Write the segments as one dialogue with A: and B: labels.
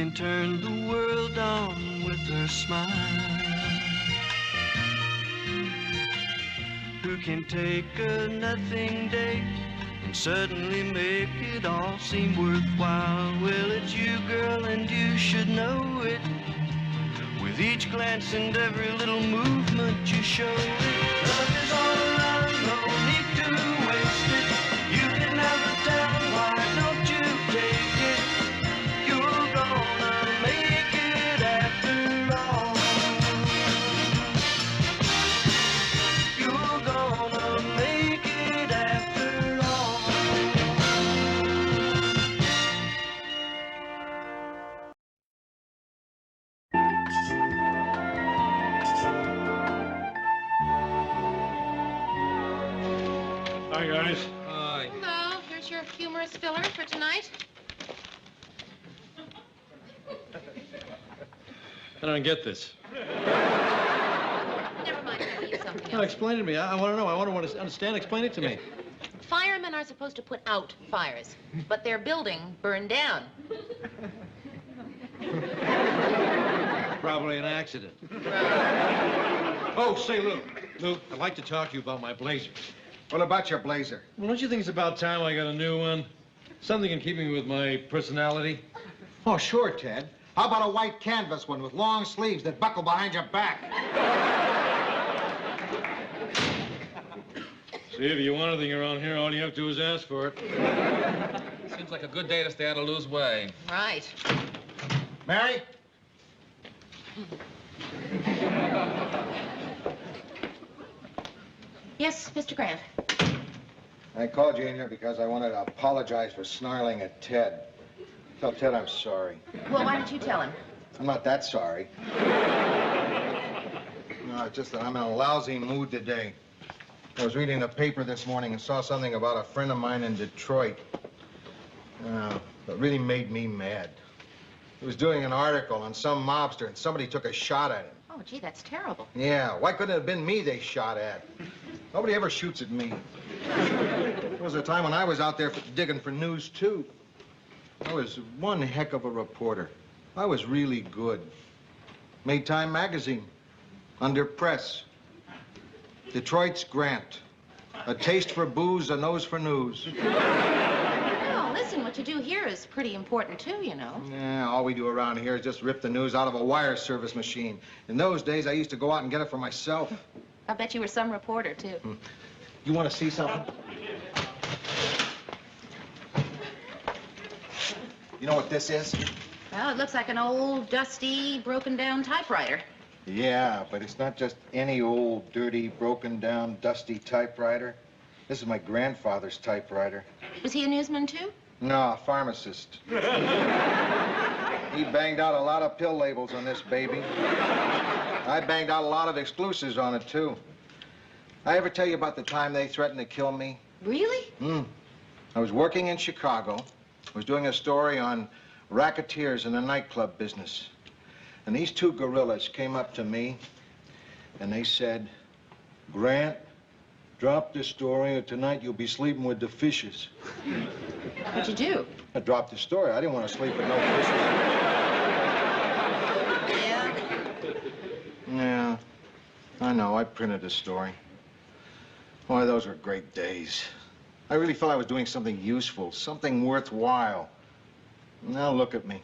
A: can turn the world on with her smile? Who can take a nothing day and suddenly make it all seem worthwhile? Well, it's you, girl, and you should know it. With each glance and every little movement you show it. Love is all around, no need to waste it. You can never tell, why don't you take it? You're gonna make it after all. You're gonna make it after all.
B: Hi, guys.
C: Hi.
D: Hello, here's your humorous filler for tonight.
B: I don't get this.
D: Never mind, I'll use something
B: No,
D: else.
B: explain it to me. I want to know. I want to understand. Explain it to me.
D: Firemen are supposed to put out fires, but their building burned down.
B: Probably an accident. Oh, say, Luke. Luke, I'd like to talk to you about my blazers.
C: What about your blazer?
B: Well, don't you think it's about time I got a new one? Something in keeping with my personality?
C: Oh, sure, Ted. How about a white canvas one with long sleeves that buckle behind your back?
B: See, if you want anything around here, all you have to do is ask for it.
E: Seems like a good day to stay out of Lou's way.
D: Right.
C: Mary?
D: Yes, Mr. Grant.
C: I called you in here because I wanted to apologize for snarling at Ted. Tell Ted I'm sorry.
D: Well, why didn't you tell him?
C: I'm not that sorry. No, it's just that I'm in a lousy mood today. I was reading the paper this morning and saw something about a friend of mine in Detroit. That really made me mad. He was doing an article on some mobster, and somebody took a shot at him.
D: Oh, gee, that's terrible.
C: Yeah, why couldn't it have been me they shot at? Nobody ever shoots at me. There was a time when I was out there digging for news, too. I was one heck of a reporter. I was really good. Made Time magazine. Under press. Detroit's Grant. A taste for booze, a nose for news.
D: Well, listen, what you do here is pretty important, too, you know.
C: Yeah, all we do around here is just rip the news out of a wire service machine. In those days, I used to go out and get it for myself.
D: I bet you were some reporter, too.
C: You want to see something? You know what this is?
D: Well, it looks like an old, dusty, broken-down typewriter.
C: Yeah, but it's not just any old, dirty, broken-down, dusty typewriter. This is my grandfather's typewriter.
D: Was he a newsman, too?
C: No, a pharmacist. He banged out a lot of pill labels on this baby. I banged out a lot of exclusives on it, too. I ever tell you about the time they threatened to kill me?
D: Really?
C: I was working in Chicago. I was doing a story on racketeers in the nightclub business. And these two gorillas came up to me, and they said, Grant, drop the story, or tonight you'll be sleeping with the fishes.
D: What'd you do?
C: I dropped the story. I didn't want to sleep with no fishes.
D: Yeah?
C: Yeah, I know. I printed the story. Boy, those were great days. I really felt I was doing something useful, something worthwhile. Now look at me.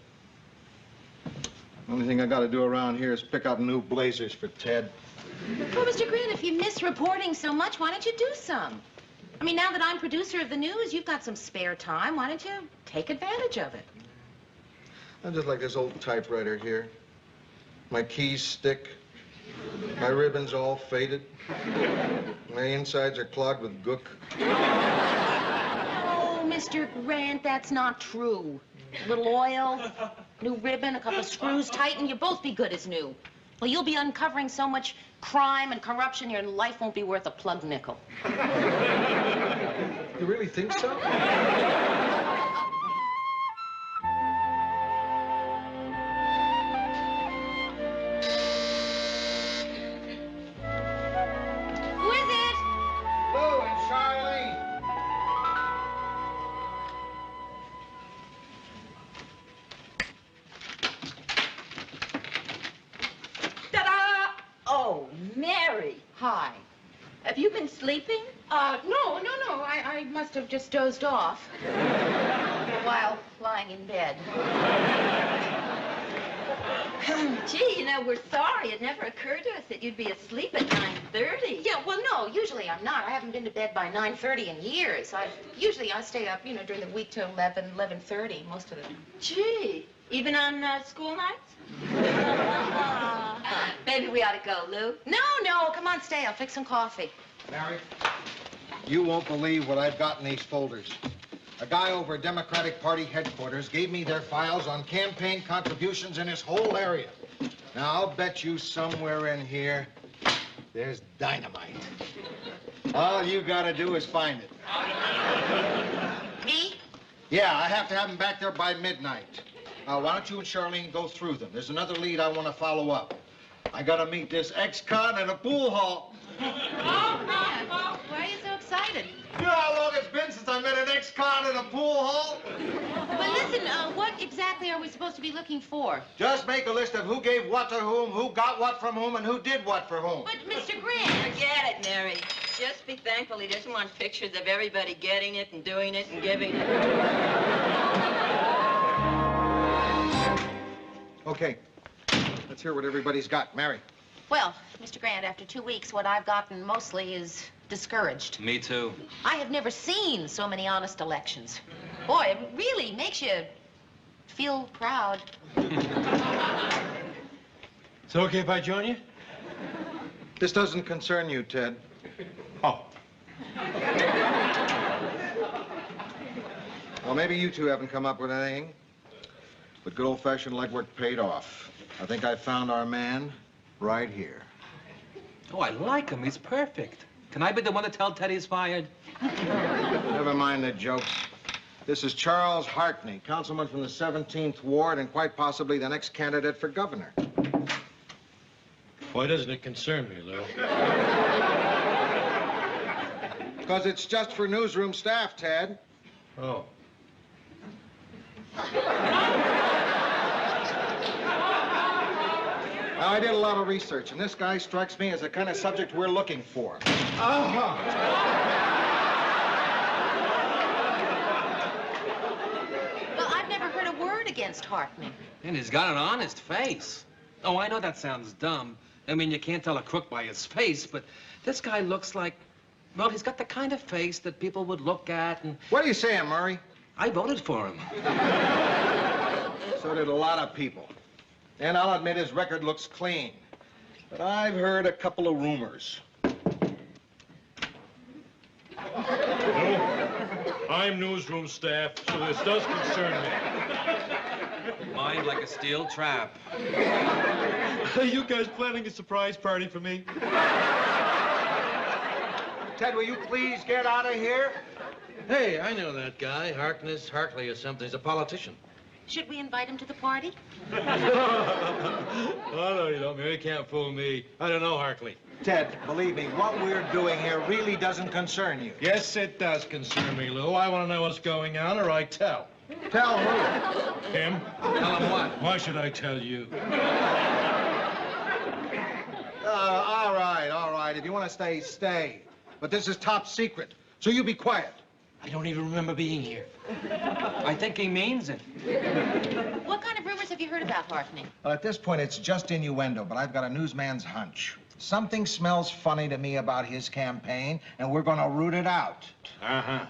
C: The only thing I got to do around here is pick out new blazers for Ted.
D: Well, Mr. Grant, if you miss reporting so much, why don't you do some? I mean, now that I'm producer of the news, you've got some spare time. Why don't you take advantage of it?
C: I'm just like this old typewriter here. My keys stick. My ribbons all faded. My insides are clogged with gook.
D: Oh, Mr. Grant, that's not true. A little oil, new ribbon, a couple of screws tightened, you'll both be good as new. Well, you'll be uncovering so much crime and corruption, your life won't be worth a plug nickel.
C: You really think so?
D: Who is it?
C: Lou and Charlie.
F: Mary.
D: Hi.
F: Have you been sleeping?
D: No. I must have just dozed off while lying in bed.
F: Gee, we're sorry. It never occurred to us that you'd be asleep at 9:30.
D: Yeah, well, no, usually I'm not. I haven't been to bed by 9:30 in years. Usually I stay up, during the week till 11:30 most of the time.
F: Gee, even on school nights? Maybe we ought to go, Lou.
D: No, come on, stay. I'll fix some coffee.
C: Mary, you won't believe what I've got in these folders. A guy over at Democratic Party headquarters gave me their files on campaign contributions in his whole area. Now, I'll bet you somewhere in here there's dynamite. All you gotta do is find it.
D: Me?
C: Yeah, I have to have them back there by midnight. Why don't you and Charlene go through them? There's another lead I want to follow up. I gotta meet this ex-con at a pool hall.
D: Oh, man. Why are you so excited?
C: You know how long it's been since I met an ex-con at a pool hall?
D: Well, listen, what exactly are we supposed to be looking for?
C: Just make a list of who gave what to whom, who got what from whom, and who did what for whom.
D: But, Mr. Grant...
F: Forget it, Mary. Just be thankful he doesn't want pictures of everybody getting it and doing it and giving it.
C: Okay. Let's hear what everybody's got. Mary.
D: Well, Mr. Grant, after 2 weeks, what I've gotten mostly is discouraged.
E: Me too.
D: I have never seen so many honest elections. Boy, it really makes you feel proud.
B: It's okay if I join you?
C: This doesn't concern you, Ted.
B: Oh.
C: Well, maybe you two haven't come up with anything, but good old-fashioned legwork paid off. I think I found our man right here.
E: Oh, I like him. He's perfect. Can I be the one to tell Teddy he's fired?
C: Never mind the jokes. This is Charles Hartney, councilman from the 17th Ward and quite possibly the next candidate for governor.
B: Why doesn't it concern me, Lou?
C: Because it's just for newsroom staff, Ted.
B: Oh.
C: Now, I did a lot of research, and this guy strikes me as the kind of subject we're looking for.
B: Uh-huh.
D: Well, I've never heard a word against Hartney.
E: And he's got an honest face. Oh, I know that sounds dumb. I mean, you can't tell a crook by his face, but this guy looks like, well, he's got the kind of face that people would look at and...
C: What are you saying, Murray?
E: I voted for him.
C: So did a lot of people. And I'll admit his record looks clean. But I've heard a couple of rumors.
B: I'm newsroom staff, so this does concern me.
E: Mind like a steel trap.
B: Are you guys planning a surprise party for me?
C: Ted, will you please get out of here?
G: Hey, I know that guy, Hartley or something. He's a politician.
D: Should we invite him to the party?
B: Oh, no, you don't. Mary can't fool me. I don't know Hartley.
C: Ted, believe me, what we're doing here really doesn't concern you.
B: Yes, it does concern me, Lou. I want to know what's going on, or I tell.
C: Tell who?
B: Him?
E: Tell him what?
B: Why should I tell you?
C: All right. If you want to stay, stay. But this is top secret, so you be quiet.
G: I don't even remember being here.
E: I think he means it.
D: What kind of rumors have you heard about Hartney?
C: Well, at this point, it's just innuendo, but I've got a newsman's hunch. Something smells funny to me about his campaign, and we're going to root it out.
B: Uh-huh.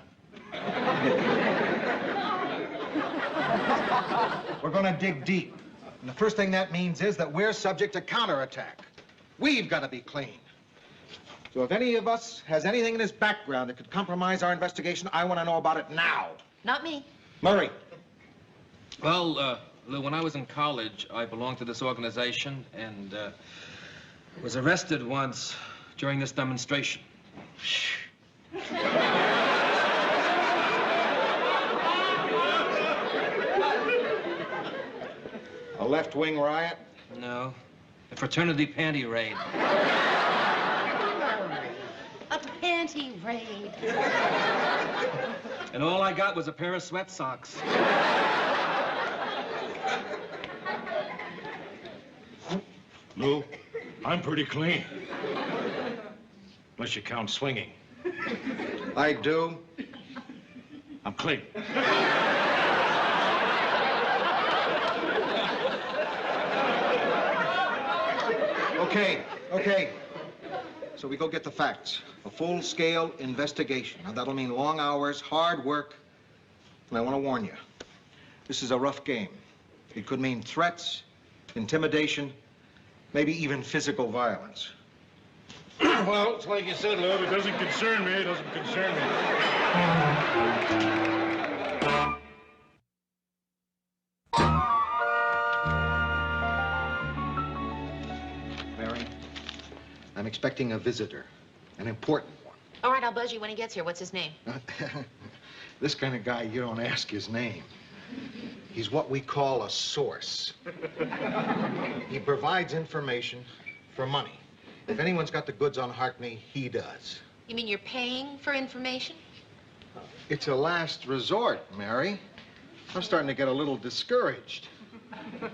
C: We're going to dig deep. And the first thing that means is that we're subject to counterattack. We've got to be clean. So if any of us has anything in his background that could compromise our investigation, I want to know about it now.
D: Not me.
C: Murray.
E: Well, Lou, when I was in college, I belonged to this organization and was arrested once during this demonstration.
C: A left-wing riot?
E: No, a fraternity panty raid.
D: A panty raid.
E: And all I got was a pair of sweat socks.
B: Lou, I'm pretty clean. Unless you count swinging.
C: I do.
B: I'm clean.
C: Okay. So we go get the facts. A full-scale investigation. Now, that'll mean long hours, hard work. And I want to warn you, this is a rough game. It could mean threats, intimidation, maybe even physical violence.
B: Well, it's like you said, Lou. It doesn't concern me. It doesn't concern me.
C: Mary, I'm expecting a visitor, an important one.
D: All right, I'll buzz you when he gets here. What's his name?
C: This kind of guy, you don't ask his name. He's what we call a source. He provides information for money. If anyone's got the goods on Harkney, he does.
D: You mean you're paying for information?
C: It's a last resort, Mary. I'm starting to get a little discouraged.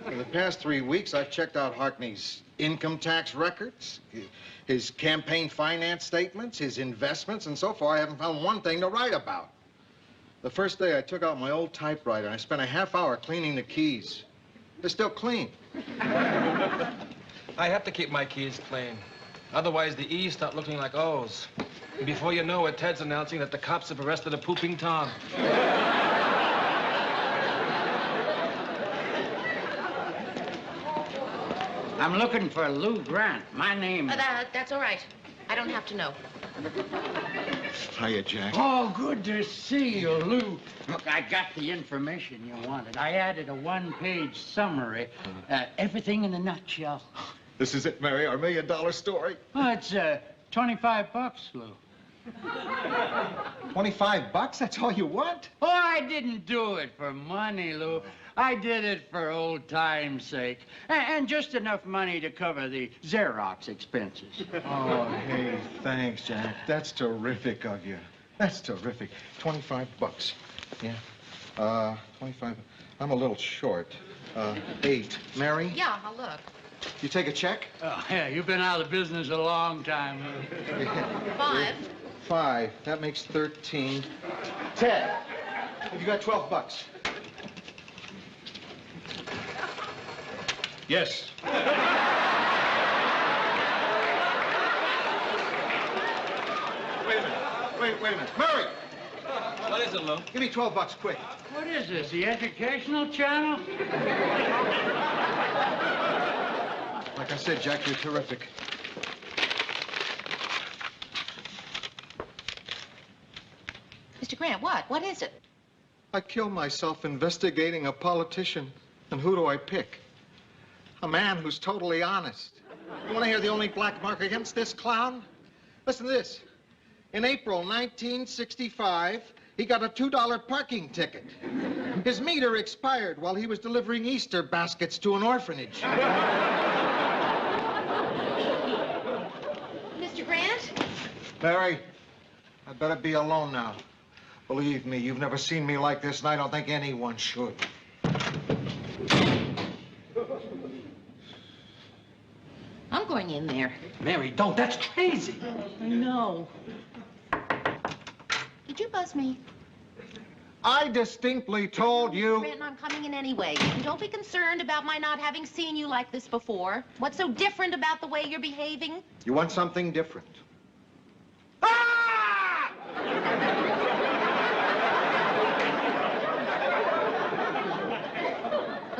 C: For the past 3 weeks, I've checked out Harkney's income tax records, his campaign finance statements, his investments, and so far I haven't found one thing to write about. The first day I took out my old typewriter and I spent a half hour cleaning the keys. They're still clean.
E: I have to keep my keys clean. Otherwise, the E's start looking like O's. And before you know it, Ted's announcing that the cops have arrested a pooping Tom.
H: I'm looking for Lou Grant. My name is...
D: That's all right. I don't have to know.
C: Hiya, Jack.
H: Oh, good to see you, Lou. Look, I got the information you wanted. I added a one-page summary. Everything in a nutshell.
C: This is it, Mary, our $1 million story.
H: Oh, it's $25, Lou.
C: 25 bucks? That's all you want?
H: Oh, I didn't do it for money, Lou. I did it for old time's sake. And just enough money to cover the Xerox expenses.
C: Oh, hey, thanks, Jack. That's terrific of you. That's terrific. 25 bucks. Yeah. 25. I'm a little short. 8. Mary?
D: Yeah, I'll look.
C: You take a check?
H: Oh, yeah, you've been out of business a long time, Lou.
D: 5.
C: 5. That makes 13. 10. You got 12 bucks.
B: Yes.
C: Wait a minute. Mary!
E: What is it, Lou?
C: Give me 12 bucks, quick.
H: What is this, the educational channel?
C: Like I said, Jack, you're terrific.
D: Mr. Grant, what? What is it?
C: I kill myself investigating a politician. And who do I pick? A man who's totally honest. You want to hear the only black mark against this clown? Listen to this. In April 1965, he got a $2 parking ticket. His meter expired while he was delivering Easter baskets to an orphanage.
D: Mr. Grant?
C: Mary, I better be alone now. Believe me, you've never seen me like this, and I don't think anyone should.
D: I'm going in there.
E: Mary, don't. That's crazy.
D: I know. Did you buzz me?
C: I distinctly told you...
D: Grant, I'm coming in anyway. And don't be concerned about my not having seen you like this before. What's so different about the way you're behaving?
C: You want something different.
D: Well,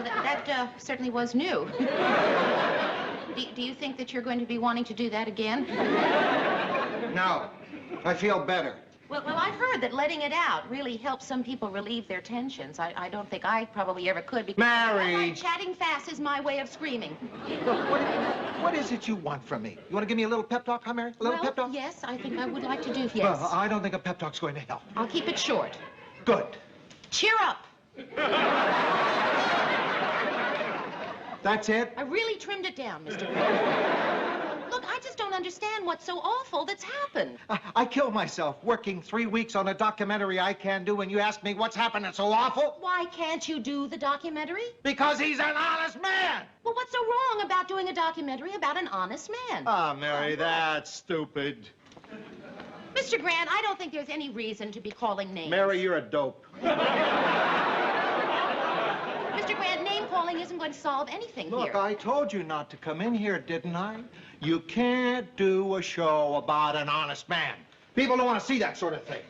D: that certainly was new. Do you think that you're going to be wanting to do that again?
C: No, I feel better.
D: Well, I've heard that letting it out really helps some people relieve their tensions. I don't think I probably ever could because...
C: Mary!
D: All right, chatting fast is my way of screaming.
C: Look, what is it you want from me? You want to give me a little pep talk, huh, Mary? A little pep talk?
D: Yes, I think I would like to do, yes.
C: Well, I don't think a pep talk's going to help.
D: I'll keep it short.
C: Good.
D: Cheer up.
C: That's it?
D: I really trimmed it down, Mr. Grant. Look, I just don't understand what's so awful that's happened.
C: I killed myself working 3 weeks on a documentary I can do, and you ask me what's happened that's so awful?
D: Why can't you do the documentary?
C: Because he's an honest man!
D: Well, what's so wrong about doing a documentary about an honest man?
C: Ah, Mary, that's stupid.
D: Mr. Grant, I don't think there's any reason to be calling names.
C: Mary, you're a dope.
D: Mr. Grant, name calling isn't going to solve anything here.
C: Look, I told you not to come in here, didn't I? You can't do a show about an honest man. People don't want to see that sort of thing.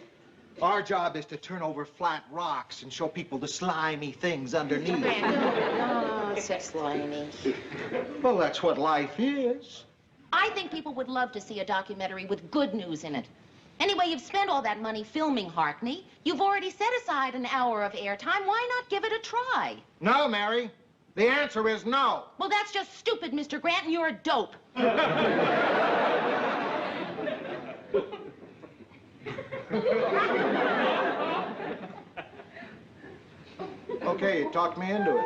C: Our job is to turn over flat rocks and show people the slimy things underneath.
D: Oh, so slimy.
C: Well, that's what life is.
D: I think people would love to see a documentary with good news in it. Anyway, you've spent all that money filming Harkney. You've already set aside an hour of airtime. Why not give it a try?
C: No, Mary. The answer is no.
D: Well, that's just stupid, Mr. Grant, and you're a dope.
C: Okay, you talked me into it.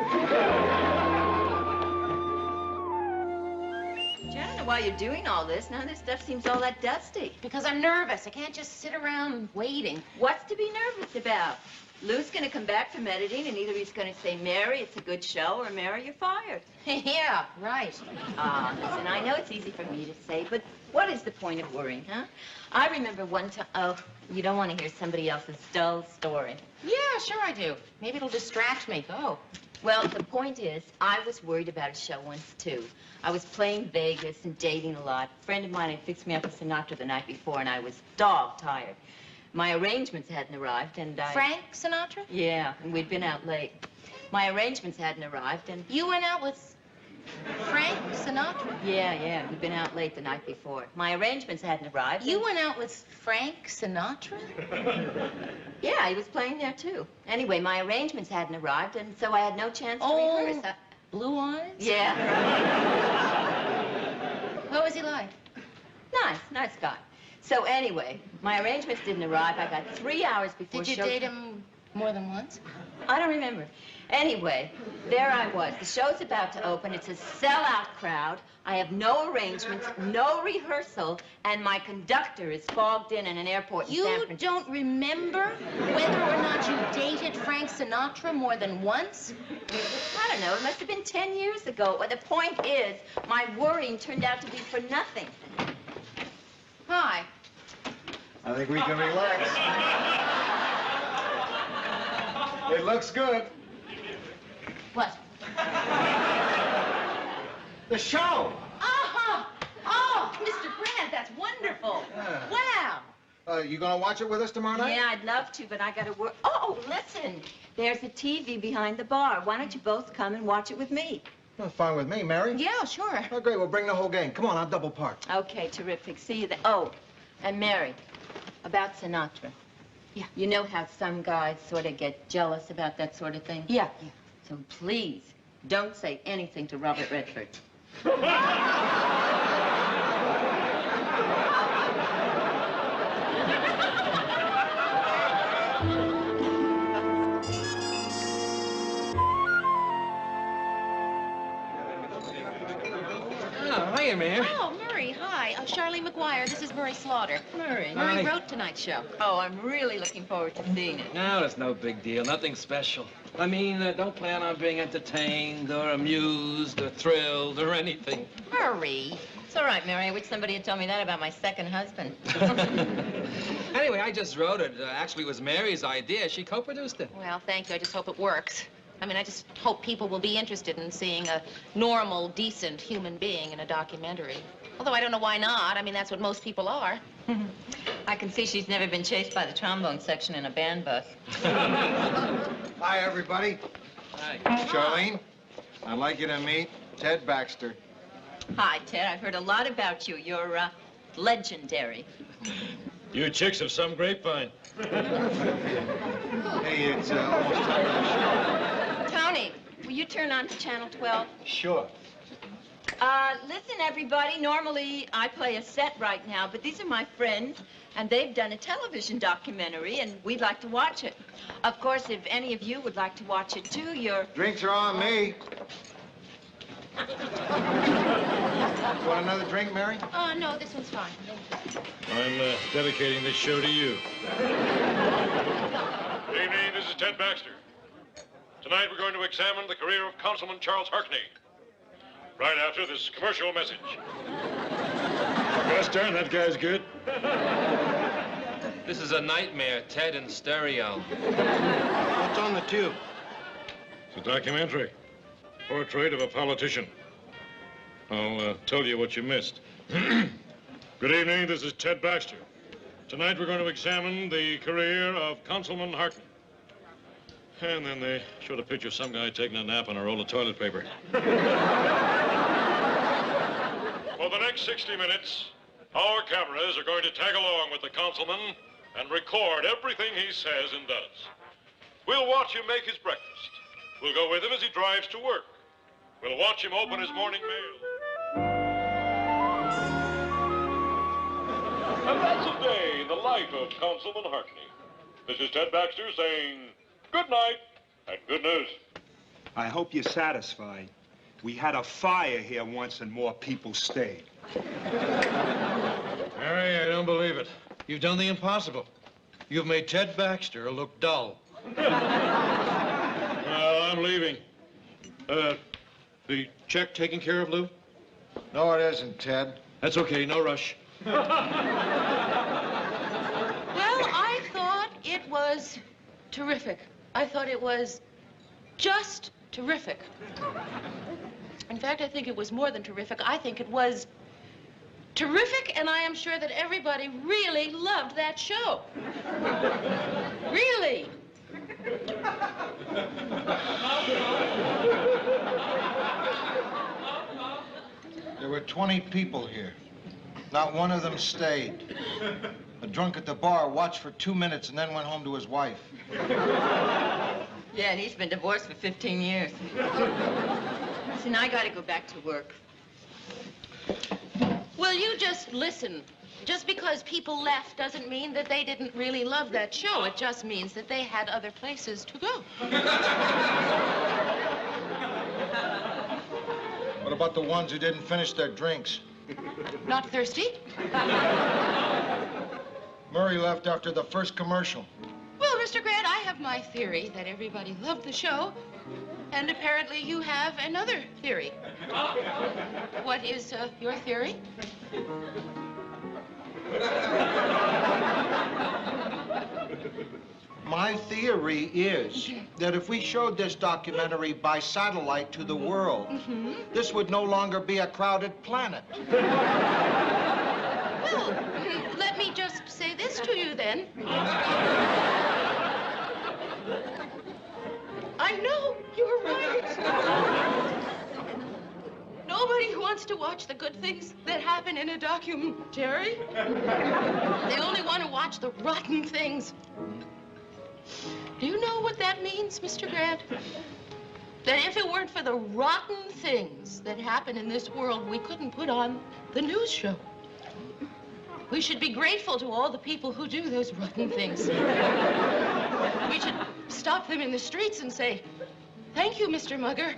F: Gee, I don't know why you're doing all this. None of this stuff seems all that dusty.
D: Because I'm nervous. I can't just sit around waiting.
F: What's to be nervous about? Lou's going to come back from editing, and either he's going to say, Mary, it's a good show, or Mary, you're fired.
D: Yeah, right.
F: Listen, I know it's easy for me to say, but what is the point of worrying, huh? I remember one time... Oh, you don't want to hear somebody else's dull story.
D: Yeah, sure I do. Maybe it'll distract me. Go.
F: Well, the point is, I was worried about a show once, too. I was playing Vegas and dating a lot. A friend of mine had fixed me up with Sinatra the night before, and I was dog-tired. My arrangements hadn't arrived, and I...
D: Frank Sinatra?
F: Yeah, and we'd been out late. My arrangements hadn't arrived, and...
D: You went out with Frank Sinatra?
F: Yeah, we'd been out late the night before. My arrangements hadn't arrived.
D: You went out with Frank Sinatra?
F: Yeah, he was playing there, too. Anyway, my arrangements hadn't arrived, and so I had no chance to rehearse.
D: Blue eyes?
F: Yeah.
D: What was he like?
F: Nice guy. So anyway, my arrangements didn't arrive. I got 3 hours before
D: Did you date him more than once?
F: I don't remember. Anyway, there I was. The show's about to open. It's a sellout crowd. I have no arrangements, no rehearsal, and my conductor is fogged in an airport in San Francisco.
D: You don't remember whether or not you dated Frank Sinatra more than once?
F: I don't know. It must have been 10 years ago. Well, the point is, my worrying turned out to be for nothing.
D: Hi.
C: I think we can relax. It looks good.
D: What?
C: The show.
D: Oh, Mr. Grant, that's wonderful. Wow.
C: You gonna watch it with us tomorrow night?
F: Yeah, I'd love to, but I gotta work. Oh, listen. There's a TV behind the bar. Why don't you both come and watch it with me?
C: Well, fine with me, Mary.
D: Yeah, sure.
C: Oh, great. We'll bring the whole gang. Come on, I'll double park.
F: Okay, terrific. See you then. Oh, and Mary, about Sinatra.
D: Yeah.
F: You know how some guys sort of get jealous about that sort of thing?
D: Yeah.
F: So please, don't say anything to Robert Redford.
E: Oh, hiya, man.
D: Oh, Murray, hi. Charlene McGuire. This is Murray Slaughter.
F: Murray.
D: Murray wrote tonight's show.
F: Oh, I'm really looking forward to seeing it.
E: No, it's no big deal. Nothing special. I mean, don't plan on being entertained or amused or thrilled or anything.
D: Murray.
F: It's all right, Mary. I wish somebody had told me that about my second husband.
E: Anyway, I just wrote it. Actually, it was Mary's idea. She co-produced it.
D: Well, thank you. I just hope it works. I mean, I just hope people will be interested in seeing a normal, decent human being in a documentary. Although I don't know why not. I mean, that's what most people are.
F: I can see she's never been chased by the trombone section in a band bus.
C: Hi, everybody.
E: Hi.
C: Charlene, I'd like you to meet Ted Baxter.
F: Hi, Ted. I've heard a lot about you. You're, legendary.
B: You chicks have some grapevine.
C: Hey, it's almost time for the show.
F: Tony, will you turn on to Channel 12?
C: Sure.
F: Listen, everybody, normally I play a set right now, but these are my friends, and they've done a television documentary, and we'd like to watch it. Of course, if any of you would like to watch it, too, you're...
C: Drinks are on me. Want another drink, Mary?
D: Oh, no, this one's fine.
B: I'm dedicating this show to you. Good evening, this is Ted Baxter. Tonight we're going to examine the career of Councilman Charles Harkney. Right after this commercial message. Gosh darn, that guy's good.
E: This is a nightmare, Ted in stereo.
C: What's on the tube?
B: It's a documentary. Portrait of a politician. I'll tell you what you missed. Good evening, this is Ted Baxter. Tonight we're going to examine the career of Councilman Hartney. And then they showed a picture of some guy taking a nap on a roll of toilet paper. For the next 60 minutes, our cameras are going to tag along with the councilman and record everything he says and does. We'll watch him make his breakfast. We'll go with him as he drives to work. We'll watch him open his morning mail. And that's a day in the life of Councilman Hartney. This is Ted Baxter saying good night and good news.
I: I hope you're satisfied. We had a fire here once and more people stayed.
G: Harry, I don't believe it. You've done the impossible. You've made Ted Baxter look dull.
B: Well, I'm leaving. The check taken care of, Lou?
C: No, it isn't, Ted.
B: That's okay, no rush.
D: Well, I thought it was terrific. I thought it was just terrific. In fact, I think it was more than terrific. I think it was terrific, and I am sure that everybody really loved that show. Really.
C: There were 20 people here. Not one of them stayed. A drunk at the bar watched for 2 minutes and then went home to his wife.
F: Yeah, and he's been divorced for 15 years. Listen, I gotta go back to work.
D: Well, you just listen. Just because people left doesn't mean that they didn't really love that show. It just means that they had other places to go.
C: What about the ones who didn't finish their drinks?
D: Not thirsty?
C: Murray left after the first commercial.
D: Well, Mr. Grant, I have my theory that everybody loved the show, and apparently you have another theory. What is your theory?
C: My theory is that if we showed this documentary by satellite to the world, this would no longer be a crowded planet.
D: Well, let me just say this to you, then. I know you're right. Nobody wants to watch the good things that happen in a documentary. They only want to watch the rotten things. Do you know what that means, Mr. Grant? That if it weren't for the rotten things that happen in this world, we couldn't put on the news show. We should be grateful to all the people who do those rotten things. We should stop them in the streets and say, thank you, Mr. Mugger.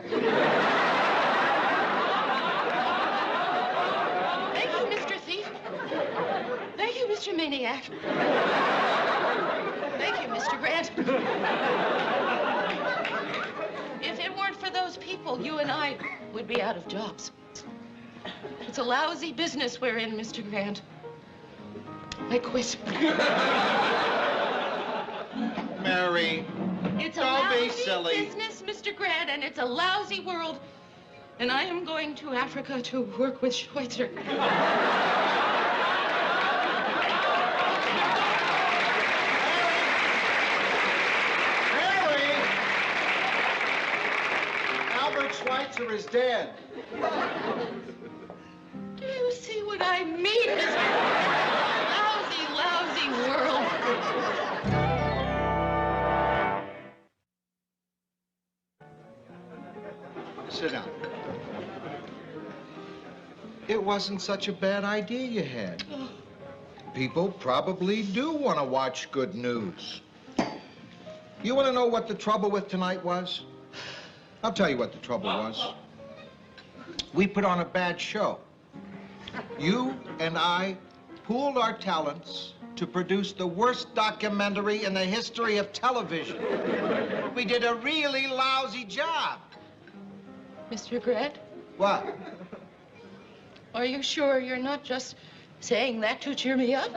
D: Thank you, Mr. Thief. Thank you, Mr. Maniac. Thank you, Mr. Grant. If it weren't for those people, you and I would be out of jobs. It's a lousy business we're in, Mr. Grant. I quit.
C: Mary,
D: It's a
C: don't be
D: lousy
C: silly.
D: business, Mr. Grant, and it's a lousy world. And I am going to Africa to work with Schweitzer.
C: Mary! Albert Schweitzer is dead.
D: Do you see what I mean, Mr. Lousy, lousy world.
C: Sit down. It wasn't such a bad idea you had. People probably do want to watch good news. You want to know what the trouble with tonight was? I'll tell you what the trouble was. We put on a bad show. You and I pooled our talents to produce the worst documentary in the history of television. We did a really lousy job.
D: Mr. Grant,
C: What?
D: are you sure you're not just saying that to cheer me up?